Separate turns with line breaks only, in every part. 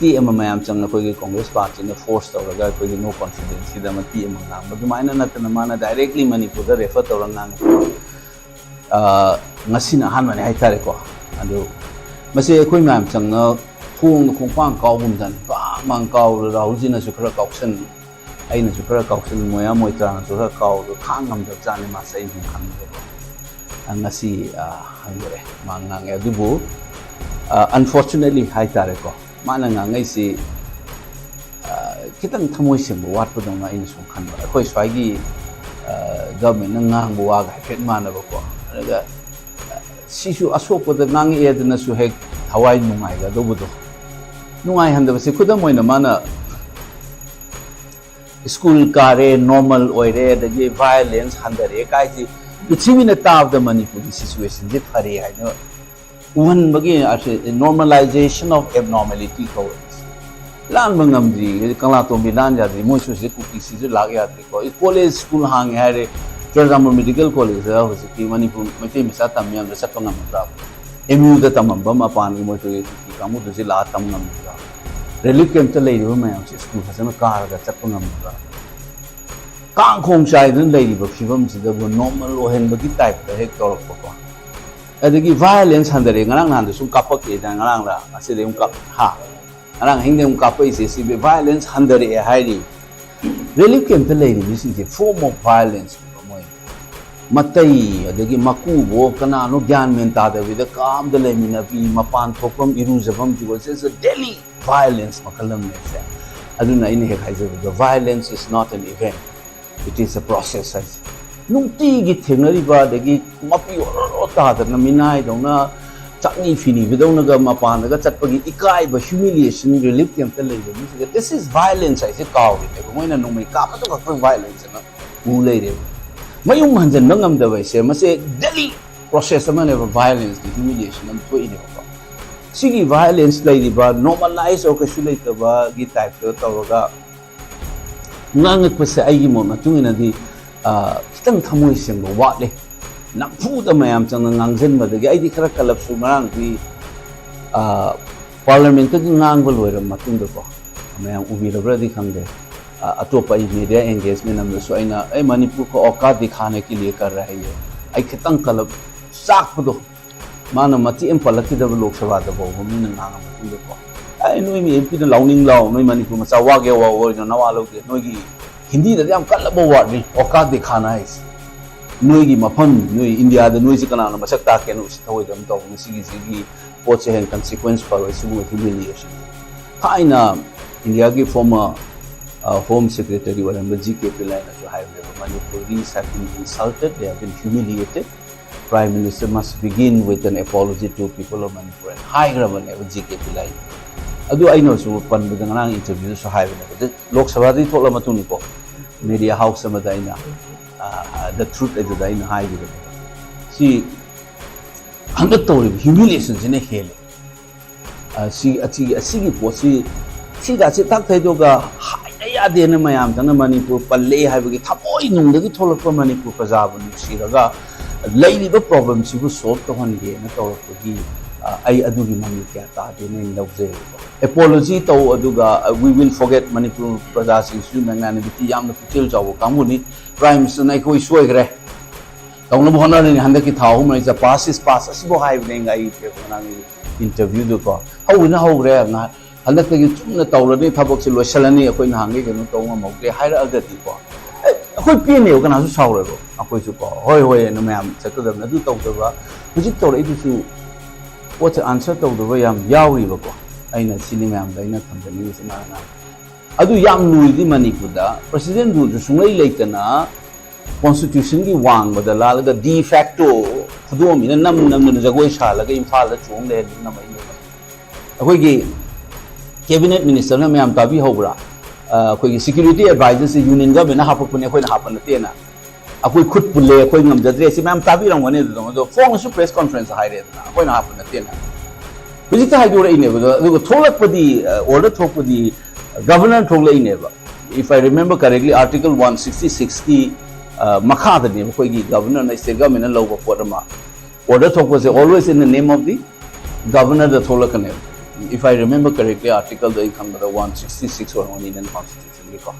ꯃꯇꯦꯛ ꯑꯃ ꯃꯌꯥꯝ ꯆꯪꯅ ꯑꯩꯈꯣꯏꯒꯤ ꯀꯣꯡꯒ꯭ꯔꯦꯁ ꯄꯥꯔꯇꯤꯅ ꯐꯣꯔꯁ ꯇꯧꯔꯒ ꯑꯩꯈꯣꯏꯒꯤ ꯅꯣ ꯀꯣꯟꯐꯤꯗꯦꯟꯁꯁꯤꯗ ꯃꯇꯦꯛ ꯑꯃ ꯉꯥꯡꯕ ꯑꯗꯨꯃꯥꯏꯅ ꯅꯠꯇꯅ ꯃꯥꯅ ꯗꯥꯏꯔꯦꯛꯂꯤ ꯃꯅꯤꯄꯨꯔꯗ ꯔꯦꯐꯔ ꯇꯧꯔ ꯉꯥꯡꯕ ꯉꯁꯤꯅ ꯑꯍꯥꯟꯕꯅꯦ ꯍꯥꯏꯇꯥꯔꯦꯀꯣ ꯑꯗꯨ ꯃꯁꯤ ꯑꯩꯈꯣꯏ ꯃꯌꯥꯝ ꯆꯪꯅ ꯊꯣꯡꯗ ꯈꯣꯡꯄꯥꯡ ꯀꯥꯎꯒꯨꯝꯗꯅ ꯄꯥꯡ ꯀꯥꯎꯔ ꯔꯥꯍꯨꯜꯖꯤꯅꯁꯨ ꯈꯔ ꯀꯥꯎꯁꯟ ꯑꯩꯅꯁꯨ ꯈꯔ ꯀꯥꯎꯁꯟ ꯃꯣꯌꯥ ꯃꯣꯏꯇ꯭ꯔꯥꯅꯁꯨ ꯈꯔ ꯀꯥꯎꯗꯣ ꯈꯥꯡ ꯉꯝꯗꯕꯖꯥꯠꯅꯤ ꯃꯥꯁꯦ ꯑꯩꯁꯨ ꯈꯪꯗꯦꯀꯣ ngasi hangore mangang adubu unfortunately haitare ko mana ngangai si kitang thamoi sengbo wat ko dong ina sum khan ba khoi swai gi government ngang bo wa ga fet mana ba ko ga sisu asok ko da ngang e da na su hek thawai nungai ga do bu do nungai han da si khudam moina mana school kare normal oire da ge violence handare kai ji it's even a top the Manipuri situation. This hari hai no. One bagi normalization of abnormality causes. Lan bangam ji kala to milan jadi moi su se kuki si ju lag ya ko college school hang hai for example medical college ha ho ki Manipur mai misa tam yam sa pangam ra emu da tamam ba ma pan gi moi to ki kamu du si la tam ngam ra relief camp ta lai ro ma yam school ha sa ka ga cha pangam ra Kang Kong Shai then lady but Shivam to the normal or Henbaki type the heck or Papa. At the violence handling around the Sukapaki and around I said them cup ha. Around him kappa is a violence handle a hiding. Relief came the lady, this is a form of violence. Matai, the Makubo, Kanano, Gan Mentada with the calm the lemina be Mapan Topum, Iruzabam, it's a daily violence, Makalam. Aduna in the violence is not an event. It is a process. Nung tigi tingari ba dagi mapi ota da na minai dong na chakni fini bidong naga mapan naga chatpagi ikai ba humiliation relief camp ta lei ba this is violence I say kaw ni ko moina nung mai ka pa to ka violence na mu lei re mayung hanjan nangam da bai se ma se daily process ma ne violence the humiliation am thoi ne ba sigi violence lei ba normalize o ka shu lei ta ba gi type to ga ngangat pa sa ay mo matungin na di kitang thamoi sengbo wat le nakpu da mayam chang ngangjen ma dagi ay di khara kalap su marang di parliament ka ngang bol wera matung da ko mayam ubi rabra di khangde atopa i media engagement nam so aina ay Manipur ko aukat dikhane ke liye kar rahe hai ay kitang kalap sak do mana mati em palaki da lok sabha da bo mi na ngang matung da ko ai noi mi MP na launing lao noi Manipur ma chawa ge wa wo na wa lo ge noi gi hindi da yam kal bo wa ni oka dikhana hai noi gi mafam noi India da noi si kana na masak ta ke no thoi dam to ni si gi pot se hen consequence for is humiliation kaina India gi former home secretary wa GK Pillai na jo high level Manipuris have been insulted, they have been humiliated. Prime Minister must begin with an apology to people of Manipur and high level GK Pillai adu I know so pan budang nang interview so high level lok sabha di thola matuni ko media house sama daina the truth is that in high level see hanga to humiliation jine hele si gi po si ga si tak thai do ga hai ya de na mayam tang Manipur palle hai gi thapoi nung da gi tholak pa Manipur praja bu si raga laili ba problem si bu solve to han ge na to gi ai adugi mami kya ta de ne lawje apology to aduga we will forget Manipur praja sing su mangna biti yam na putil jaw kamuni prime minister nai koi soi gre tong no honor ni handa ki thau mai ja pass is pass asibo hai ne ngai pe nang interview do ko hau na hau gre na handa ki chumna tawra ni thabok si loisalani akoi na hangi genu to ma mok de haira agati ko akoi pi ne kana su saw re ko akoi su ko hoi no mayam chakadam na du taw to ba hujik to re du su what answer to the yam yawi ba ko aina sini mayam da ina company is na adu yam lui di Manipur da president du sungai leitana constitution gi wang ba da la ga de facto khudom ina nam na jagoi shala ga imphal da chung le na mai akoi gi cabinet minister na mayam ta bi hobra akoi gi security advisor si union government na hapu ne khoi na hapan te na akoi khut pulle akoi ngam jadre si mayam ta bi rang wane do phone su press conference hai re na akoi na hapan te na Vijita hai jora ine ba do tholak padi order thok padi governor thok lai ne ba if I remember correctly article 166 ki makha da ne koi gi governor na state government na law ba pot ma order thok was always in the name of the governor the tholak ne if I remember correctly, article the 166 or on Indian Constitution ko.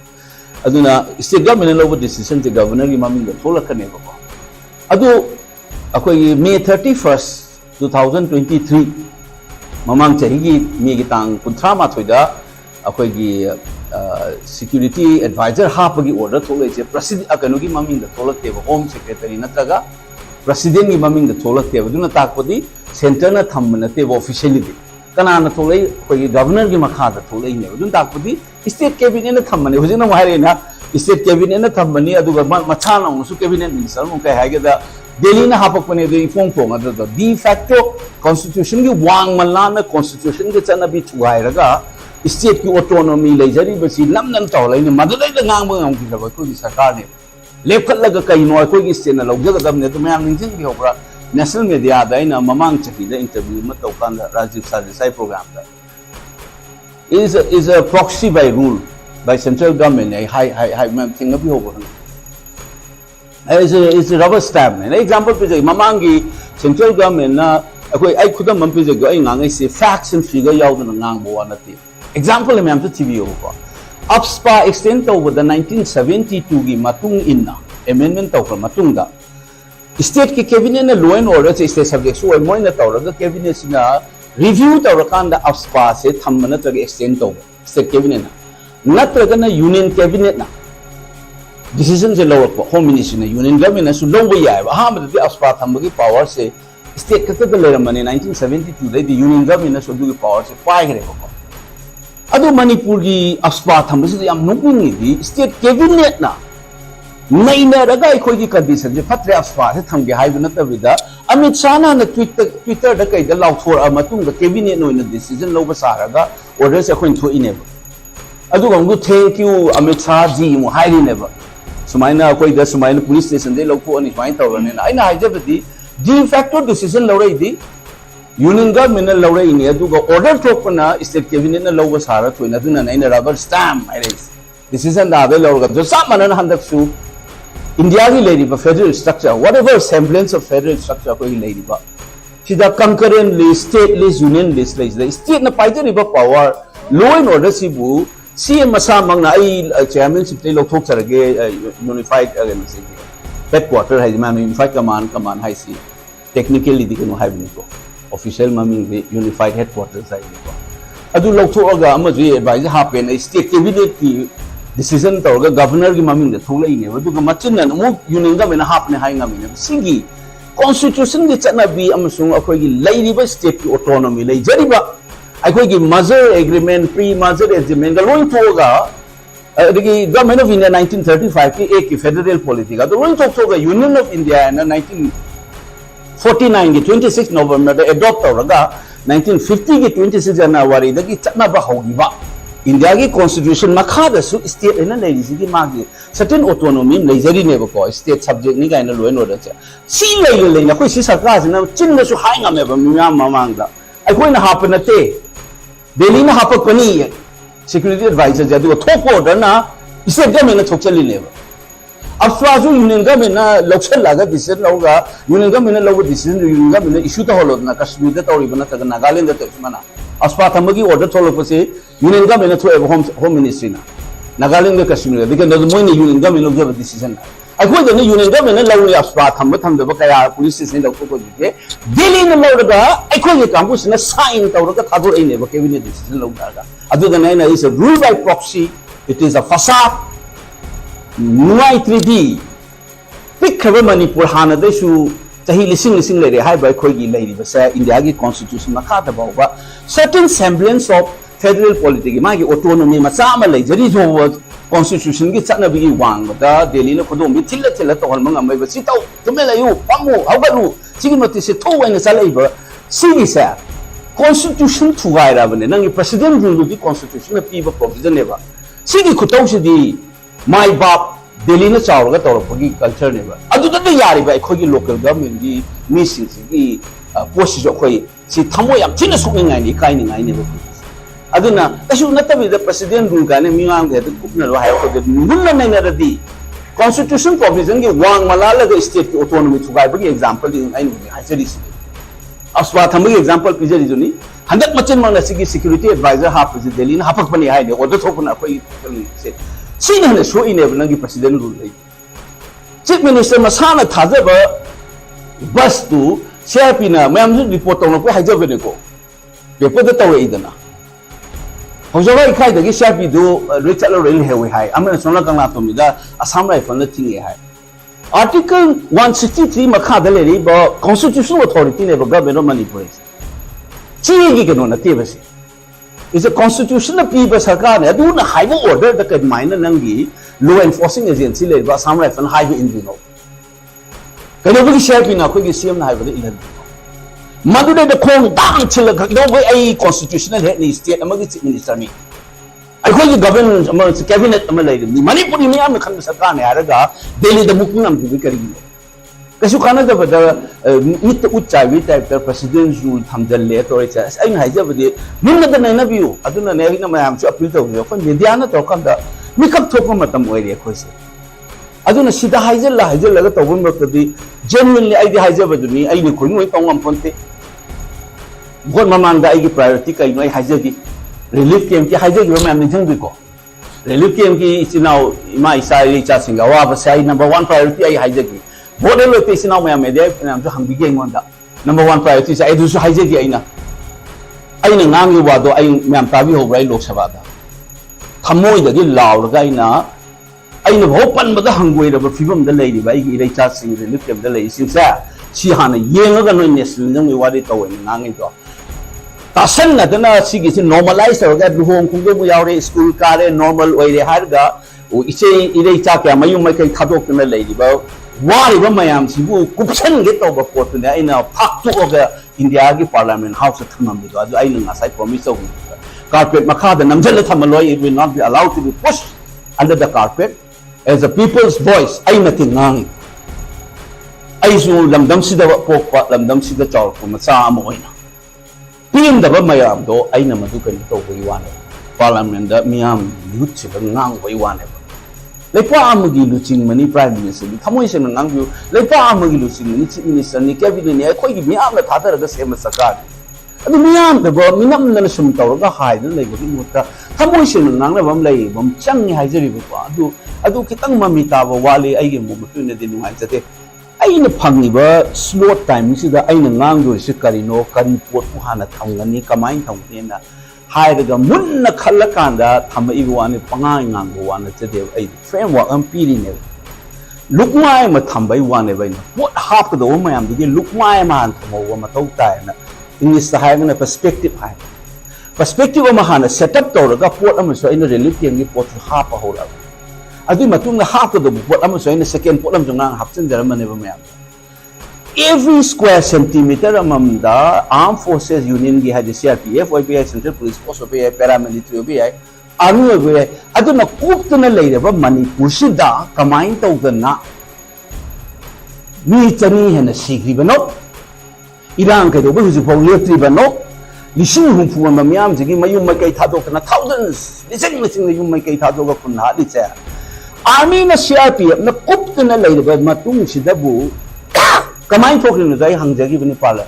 Aduna state government level decision the governor ki maming the thola kane ko. Adu akoi May 31st 2023 mamang chahi gi me gi tang kunthra ma thoida akoi gi security advisor hapagi order thola che president akanu gi maming the thola te home secretary natraga president ki maming the thola te aduna takpodi center na thamna te officially Kanana Tole, governor Gimakada Tole, don't talk with the state cabinet in the company, who's in a Marina, state cabinet in the company, Aduga Matana, Su cabinet minister, Hagada, Delina Hapapone, the phone the de facto constitution, Wang Malana constitution gets an a bit Wairaga, state autonomy, Lazari, but she Lamnan Tola in the mother like the Nanga of the Sakani. Lepka like a Kaino, Kogis in a Loga, the man in the National media da ina mamang chaki da interview mataukan da Rajiv Sadesai program da is a proxy by rule by central government high man thing abhi hoga is a rubber stamp ne example pe mamang gi central government na akoi ai khudam mam pe ai ngangai se facts and figure yaw da ngang bo na ti example me am to tv hoga upspa extend over the 1972 gi matung inna amendment tawkar matung da State ki cabinet na law and order se state subject so moi na tawra cabinet na review tawra kan da upspa se thamna ta extend to state cabinet na natra na union cabinet na decision se lower home ministry na union government na su low ya ha ma the upspa thamba ki power se state ka ta le mane 1972 the union government na su du power se pai gre ko adu manipur gi upspa thamba se yam nokni di state cabinet na Naina raga koi ki condition je fatre aspa se thamge haibu na tabida Amit Shah na Twitter da kai da lauthor amatung da cabinet no in decision lo ba saraga order se khoin thoi ne adu gong thank you Amit Shah ji mo hairi ne ba sumaina koi da sumaina police station de lokho ani fine taw ne aina haijabdi de facto decision lo rai di union government na lo rai ne adu go order thok na state cabinet na lo ba sara thoi na duna naina rubber stamp ai decision da be lo ga jo sa manan handak su India ki lady ba federal structure whatever semblance of federal structure ko lady ba sida concurrent list state list union list the state na paide riba power law and order sibu CM masa mang na ai chairmanship te lok thok charage unified headquarter hai ma unified command hai si technically dikno hai bi ko official mami unified headquarters hai ko adu lok thok aga ama ji advisor happen state cabinet ki decision tawga governor ki maming da tholai ne wadu machin na mo union ga mena hapne hai nga mena singi constitution gi chana bi amasung akoi gi lairiba state ki autonomy lai jariba akoi gi merger agreement pre merger agreement ga loin thoga the government of India 1935 ki ek federal policy ga loin thoga union of India na 1949 ki 26 November da adopt tawga 1950 ki 26 January da ki chana ba hogi ba India ki constitution makha su state ena lai si ki magi certain autonomy lai jari ne ko state subject ni ga ina lo no da cha si lai na koi si sarkar na chin na su hai nga me ba mi mamang da ai koi na happen na te Delhi na happen pani security advisor ja du thok order na state government na thok chali ne ba अब स्वाजु union government na lokshan laga decision loga union government na loga decision union government na issue ta holo na Kashmir da tori bana ta Nagaland da mana aspa thamagi order tholo pase union government na thoi home ministry na Nagaland da Kashmir because the moine union government loga decision ai ko da union government na lawi aspa tham da ba kaya police station da ko je Delhi na loga ai ko ye campus na sign ta ro ka thador ai ne ba cabinet decision loga ga adu da na is a rule by proxy it is a facade Nuai 3D Pick Kava Manipur Hana Desu Tahi Lissing Lady High by Kogi Lady Basa Indiagi Constitution Makata Baba certain semblance of federal politics Magi autonomy Masama Lady was Constitution gets an abi wang the Delhi Kodum Tilla Tilla to Holmanga Mava Sito Tumela you Pamu Havaru Sigimati Sito and Salaba Sigisa Constitution to Vairavan and President rule the Constitution of people provision never Sigi Kutoshi My Bab, Delhi na chawra tawra pagi culture ne ba. Adu da yari ba khoi local government gi mission gi post jo khoi si thamoi yam thina su ngai ni kai ni ngai ne ba. Adu na asu na tabi the president rule ga ne mi ang ge kupna ro hayo ko de nulla nai na di constitution provision gi wang malala the state ki autonomy chu ga ba example di ai ni ha seri si. Aswa thamoi example pije di joni Handak macam mana segi security advisor hap si Delhi na hapak pani hai ne order thok na koi se sini ne so ine benangi president rule lai chief minister masana thaja ba bus tu CRP na mayam ju report tong ko haja be ne ko report ta tawe idana hojawa ikhai dagi CRP do rechalo rail hewe hai amna sonla kangla to mi da Assam rifle na thing hai Article 163 makha dale ri ba constitutional authority ne ba government of Manipur Chigi ke no na tebasi is a constitutional people sarkar ne adu na high order the kad minor nangi law enforcing agency le ba Assam rifle high in no kano bi share pina ko gi CM na high ba ilan madu de khong dang chila ka no go ai constitutional head ni state amagi chief minister ni ai ko gi government among cabinet amal lai ni Manipur ni am khan sarkar ne araga Delhi the muking am bi kari Kasu kana da bada mit uchai wi type the president rule thamjal le to cha ai ngai ja bade mun da nai na biu aduna ne na mayam chu appeal to yo kon media na to kam da mikap thok ma tam oi re khoi se aduna sida haijal la ga to bun ba di genuinely ai di haija badu ni ai ni khoi noi tong am ponte gon mamang da ai gi priority kai noi haija gi relief camp ki haija gi ba mayam ni jang bi ko relief camp ki sinau ima isa ri cha singa wa ba sai number 1 priority ai haija gi Border location now may made I'm to hang begin on that. Number 1 priority is I do so high aina. Aina ngang you wado I mam tabi ho right lok sabada. Thamoi the law gaina aina open but the hungry of freedom the lady by I charging the look of the lady since she had a younger than we what it away nang it off. Tasan na dana sige si normalize or get home kung go yaw school kare normal way they had ga ise ire cha kya mayung mai kai thadok na lady ba wari ba mayam sibu kupsan get over port na ina phak to ga India gi parliament house thamam bi adu ai nga sai promise of carpet makha da namjal thamaloi it will not be allowed to be pushed under the carpet as a people's voice ai natin ngang ai su lamdam sida pok pa lamdam sida chaw ko macha mo oina pin da ba mayam do ai na madu kan to boi wan parliament da miyam youth si ngang boi wan Lepa amagi lucing mani prime minister ni Thamoi Sengadabani lepa amagi lucing ni chief minister ni cabinet ni khoi gi miyam na thadar ga sema sakar adu miyam da ba minam na sum taw ga hai da lei gi mutta Thamoi Sengadabani bam lei bam chang ni haijari ba adu kitang mami ta ba wali ai gi mu mutu ne de nungai jate ai na phangni ba slot time si da ai na ngang do si karino kari pot pu hana thangani kamain thangni na hai daga munna khalla kanda thamai wani pangai ngang wana chade ai framework am piri ne lukmai ma thambai wane bai na what half the wo mayam dige lukmai ma thamo wa ma tau tai na english ta hai na perspective ma hana setup to ga pot am so in relief yang gi pot half a whole adu matung na half the pot am so in second pot am jong half chen jar ma ne ba mayam every square centimeter among the armed forces union gi had the CRPF OPI Central Police Force OPI paramilitary OPI army OPI aduna kuptuna leireba Manipur sida kamain tawdana mi chani hena sigri bano irang ke do huju pau leptri bano lising humfu ma myam jigi mayum mai kai thadokna thousands lising mayum mai kai thadoga kun ha di cha army na CRPF na kuptuna leireba matung sida bu Kamain talking to Zai Hangjagi when Pala.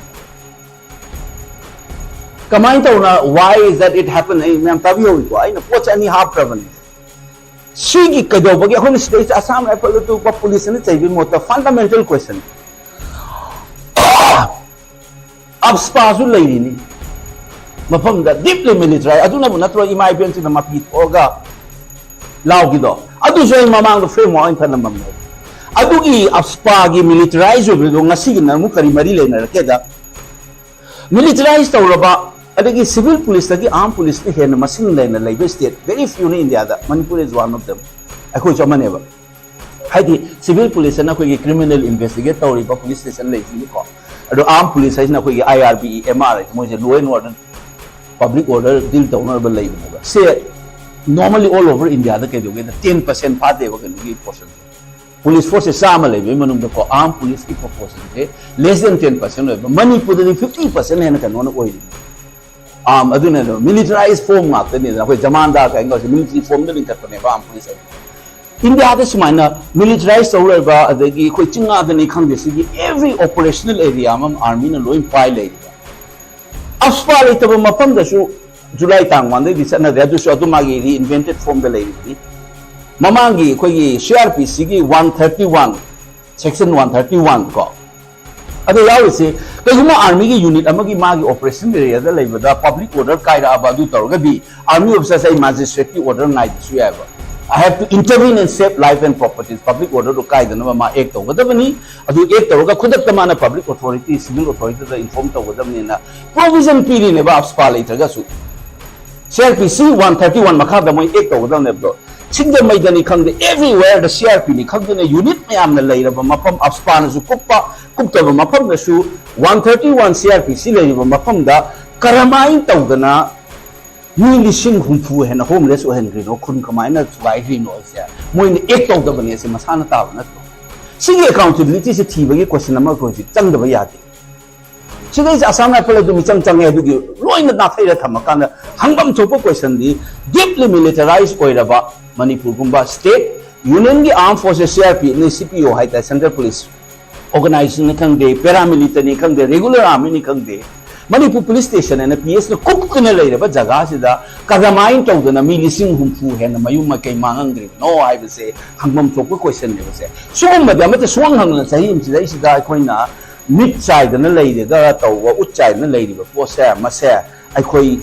Kamain na why is that it happened? I am Tabio, I know what's any half province. Shigi Kadobagi, when states Assam Apple to police and it's a more fundamental question. Abspazu lady. Mapam that deeply military, I do not throw in my bench in the Mapit Oga Laugido. I do say Mamang the framework in Panama. Adugi abspagi militarize do ngasi na mu kari mari le na rakeda militarize tawraba adagi civil police tagi armed police ni hen masing le na labor state very few in India da Manipur is one of them ako chamane ba haidi civil police na ko criminal investigate tawri ba police station le ni ko ado armed police na ko IRB MR mo je law and order public order deal tawna ba le ba say normally all over India da ke do 10% pa de ba ke ni portion Police force is samale we manum ko armed police ki proportion less than 10% Manipur the 50% hen kan one oi aduna militarized form ma te ni ko jamanda ka ngo military form de ka ne ba armed police India this mana militarized over ba adagi ko chinga de ni khang de si every operational area mam army na loin file le Afspa later Mapam the shoe July Tang one day this another to show to Magi reinvented from the lady. Mamangi Koyi CRP Sigi 131 section 131 ko. Ado yaw say kayuma army unit amagi magi operation area da lay da public order kaida abadu targa di army officers ay magistrate order ngai su yaba. I have to intervene and save life and properties. Public order to kaida na ma ek to gadabani adu ek to ga khudak tamana public authority civil authority da inform to gadabani na provision piri ne ba apspa later ga su CRPC 131 makha da moi ek to gadam ne do Singda Maidani Kang everywhere the CRP ni Kang the unit mayam na later mapam apspa na su kupta mapam na su 131 CRPC lay mapam da karamain tawdana ni lising humpu hen homeless o hen grino kun kamaina wai grino sia moi ni ek tawda bani se masana taw na to singi accountability se thibagi question number ko ji tangda ba yati sigai asam na pala du mi chang chang du gi loina na thaira thamaka na hangam thopo question di deeply militarized oiraba Manipur gumba state union gi armed forces CRP ni CPO haita central police organization ni kang de paramilitary ni kang de regular army ni kang de Manipur police station and PS na kuk kana lai ba jaga sida kagamain tawdana mi lising humpu hen mayum ma kai mangang gri no I will say hangmam thok question ne se sum ma da mata swang hang na sahi im sida isida koina mid side na lai de da taw ut side na lai ba po se ma se ai koi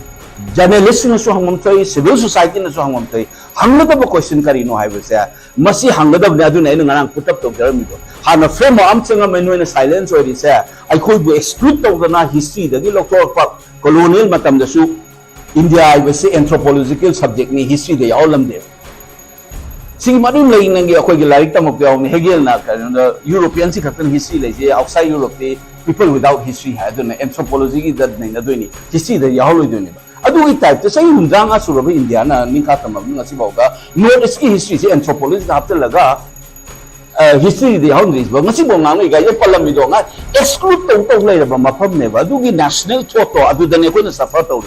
journalist na so hangmam thai civil society na so hangmam thai hangladaba question kari no haiba se masi hangladab ne aduna ina ngarang put up to jeremy do hana frame am changa menu ina silence ori se ai khoi bu exclude to na history da gi loktor pa colonial matam da su india I will say anthropological subject ni history da yawlam de sing madum lai nangi akhoi gi larik tam of ni hegel na ka european si khatan history lai je outside europe the people without history ha aduna anthropology gi dad nei na do ni history da yawloi do ni adu I type to say hundang asura ba India na ningka tamam ngasi bawga north east ki history se anthropology da hapte laga history de hundreds ba ngasi bo ngang ga ye palam mi do nga exclude to lai ba mafam ne ba adu gi national thought to adu da ne ko na suffer to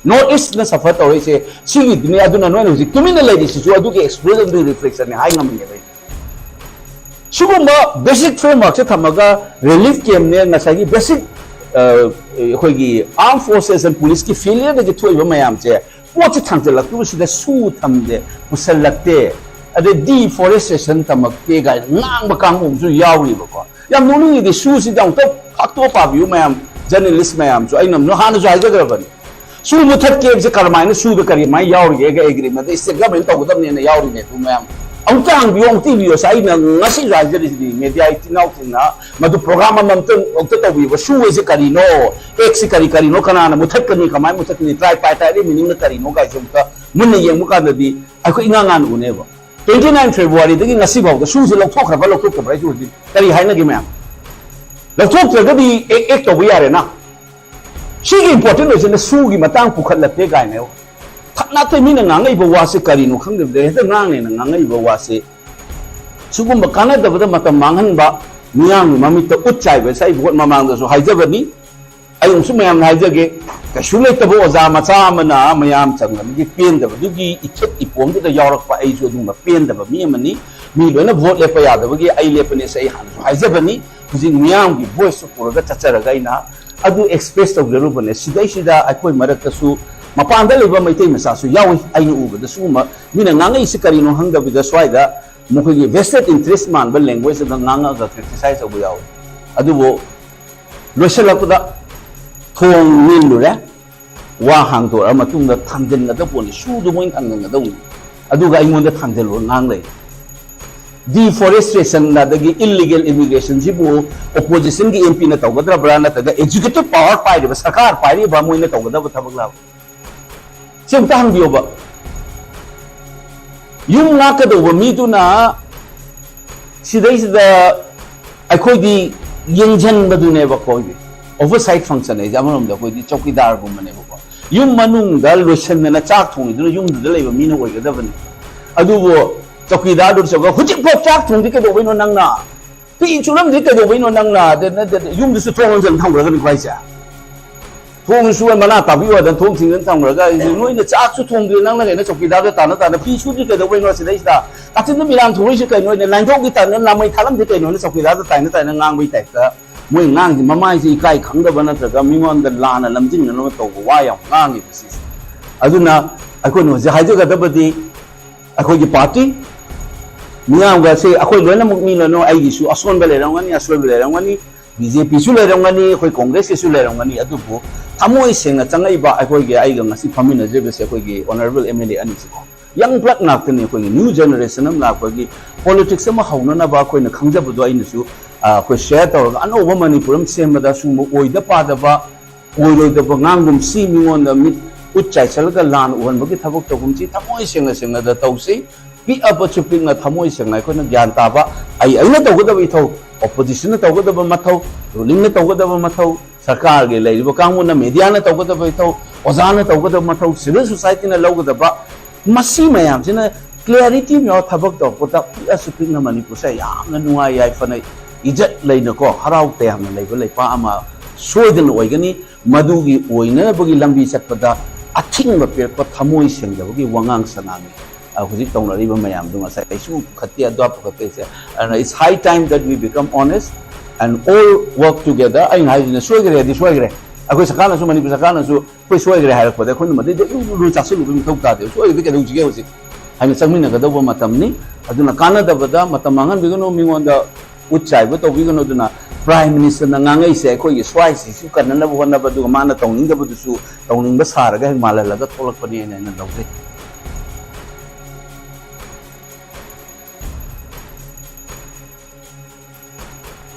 north east na suffer to se sigi ni adu na no ne criminal lady se adu gi explosion de reflection ne hai ngam ne ba sugumba basic framework se thamaga relief camp ne ngasagi basic armed forces and police ki failure de thoi ba mayam che pot thang te lak tu sida su tham de pusal lakte ade deforestation tamak te ga ngang ba kang um su yawi ba ko yam nu ni de su si dang to khak to pa view mayam journalist mayam so ainam no han jo ai ga ba ni su mu that ke je karmai na su de kari mai yawi ge ga agreement de se government to godam ne na yawi ne tu mayam ang tang biong ti bio sai na ngasi raja di media itinau tina madu program am tan okta to bi su we kari no ek si kari no kana na muthak kani kamai muthak ni try pai tai ri meaning na kari no ga jumta mun ne yeng mu ka da di ai ko inga ngan u ne ba 29 February de ngasi ba da su se lok thok ba lok thok ba ju di kari hai na gi ma lok thok tra di ek to bi ya re na shi important lo se na su gi matang pukhat la te ga ne na te mi na ngai ba wa se kari no khang de de ngang ne na ngai ba wa se sugum ba kana da ba matam manghan ba miyang mami to utchai ba sai bot mamang da so haija ni ai um su mayam haija ge ka shule ta bo za ma cha ma na mayam chang na gi pen da du gi ichet ipom da yarak pa ai so du ma pen da ba mi mani mi lo na vote le pa ya da ba gi ai le pa ne sai han so haija ni kuji miyam gi voice ko ga cha cha ga ina adu express to gru ba ne sidai sida ai koi marak ta su mapanda leba maitai masa su yawi ai nu ba da su ma mina ngangai sikari no hangda bi da swaida mukhi vested interest man ba language da nganga ga criticize abu yawi adu bo loselakda thong min lu re wa hang to ama tung da thamden ga da pon su du moin thang ga da adu ga ingon da thamden lo ngang lai deforestation na da gi illegal immigration jibu opposition gi MP na tawgadra brana ta da executive power pai ba sarkar pai ba moin na tawgada ba thabak la sim tang bio ba yung nga ka do mi tu na sidai sida ai khoi di yengjan ba du ne ba khoi di oversight function ai jamon da khoi di chokidar bu mane ba yung manung da lotion na chak thong du yung da lai ba mi na oi ga da ba ni adu bo chokidar du so ga hujik pok chak thong di ka do bai no nang na pi chulam di ka do bai no nang na de yung du su thong jang thang ra ga ni kwai cha thong su mana ta bi wa da thong thing thang ra ga noi na chak su thong di nang na na chokidar da ta na pi chu di ka do bai no sidai da ta tin mi lam thoi shi kai noi na lang thong di ta na mai thalam di kai noi na chokidar da ta na ngang bai ta มวยง่างที่มาไม่สิใกล้ขังเดบันนั่นแต่ก็มีงอนเดลานะลำจิ้งนั่นเราตัวว่าอย่างง่างอยู่สิอาดุนะไอ้คนนู้นจะให้เจ้ากับดีไอ้คนยี่ปาร์ตี้มีงานก็เสียไอ้คนเรื่องนั้นมีแล้วเนาะไอ้ดิสูอัศวนไปเลยตรงนี้อัศวนไปเลยตรงนี้BJP สุเลยตรงนี้คนคอนเกรสสุเลยตรงนี้อาดุบุทำมวยเสียงจังไอ้บ้าไอ้คนยี่ไอ้ก็มาสิพามินเจอไปเสียคนยี่ honorable MLA อันนี้สิยังพลักนักตัวนี้คนยี่ new generation นั่นนักคนยี่ politics มาเขานั่นนะบ้าคนขังจับตัวไอ้นี่สูคนแชร์ตัวอันโอ้ว่ามันนี่ผมเสียมาได้สูงโอ้ยเดป้าเดบ้าโอ้ยเดบ้างานผมซีมีงอนเดมิดอุจใจเสลกันลานอ้วนบางทีทับตัวผมจีทำมวยเสียงเดตัวสิพี่อัปชุบลิงนะทำมวยเสียงไอ้คนนั้นยานตาบ้าไอ้นั่นตัวก็ได้ไปเท่า opposition นั่นตัวก็ได้ไปมาเท่า ruling นั่นตัวก็ได้ไปมาเท่าสังกัดเกลียดบุกการเมืองนั่นมีเดียนั่นตัวก็ได้ไปเท่าอาจารย์นั่นตัวก็ได้มาเท่า civil society นั่นเราก็ได้บ้ามาซีมาอย่างเช่น clarity มีเอาทับตัวก็ได้พี่อัปชุบลิงนั่นมันนี่ผู้ชายยามนั่นนัวยัยฟันไอ้อีจัดเลยนะก็ฮาราอุเตะมันเลยก็เลยป้ามาช่วยกันโอ้ยกันนี่มาดูกี่โอ้ยนั่นบุกิลำบีสักปะดาอัดทิ้งมาเปรียบกับทำมวยเสียงเดี๋ยวบุกิวังงังสนามคุณจิตตรงนั้นรีบมาอย่างดูมาใส่ชูขัดเตียดดับขัดเตียเสีย and it's high time that we become honest and all work together ไอ้ไงเนี่ยช่วยกันเลยดีช่วยกันเลยคุณสักการนั้นสู้มันนี่สักการนั้นสู้คุยช่วยกันเลยให้เราคนเดียวคนมาเดี๋ยวรู้จักสิ่งที่มันต้องการเดี๋ยวช่วยกันดูจิเกลสิให้มันสักมินก็ได้ว่ามาทำนี่อาจจะนักการนั้นแต่ว่ามาทำงานบิกโนมีวันเดียวอุจใจว่าตัวบิกโนดูนะ prime minister นั่งไงเสียคุยสวายสิสุกันนั่นแล้ววันนั้นดูมานะตรงนี้ก็ดูสู้ตรงนี้ภาษาอะไรก็ให้มาเลยแล้วก็ทอลกปนีเนี่ยนั่นเราสิ